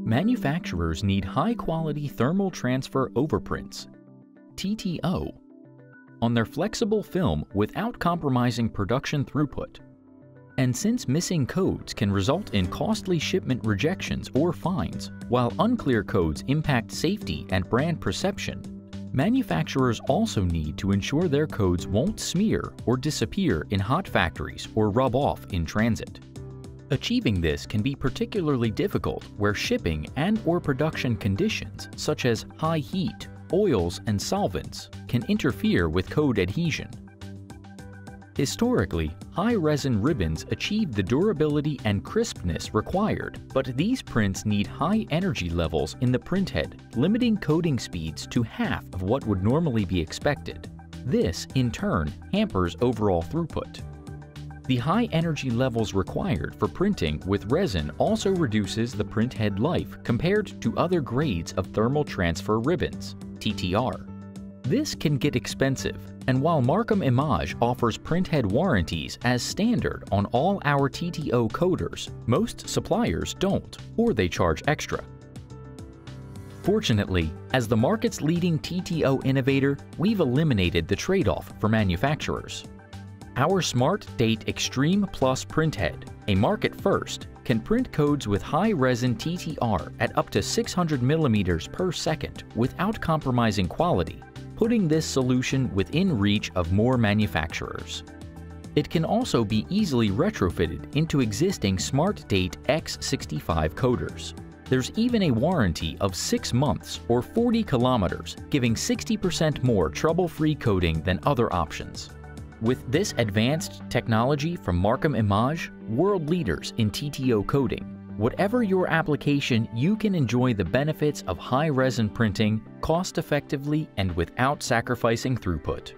Manufacturers need high-quality thermal transfer overprints, TTO, on their flexible film without compromising production throughput. And since missing codes can result in costly shipment rejections or fines, while unclear codes impact safety and brand perception, manufacturers also need to ensure their codes won't smear or disappear in hot factories or rub off in transit. Achieving this can be particularly difficult where shipping and/or production conditions such as high heat, oils, and solvents can interfere with code adhesion. Historically, high resin ribbons achieve the durability and crispness required, but these prints need high energy levels in the printhead, limiting coding speeds to half of what would normally be expected. This, in turn, hampers overall throughput. The high energy levels required for printing with resin also reduces the printhead life compared to other grades of thermal transfer ribbons, TTR. This can get expensive, and while Markem-Imaje offers printhead warranties as standard on all our TTO coders, most suppliers don't, or they charge extra. Fortunately, as the market's leading TTO innovator, we've eliminated the trade-off for manufacturers. Our SmartDate Xtreme Plus printhead, a market first, can print codes with high resin TTR at up to 600 mm per second without compromising quality, putting this solution within reach of more manufacturers. It can also be easily retrofitted into existing SmartDate X65 coders. There's even a warranty of 6 months or 40 kilometers, giving 60% more trouble-free coding than other options. With this advanced technology from Markem-Imaje, world leaders in TTO coding, whatever your application, you can enjoy the benefits of high resin printing cost-effectively and without sacrificing throughput.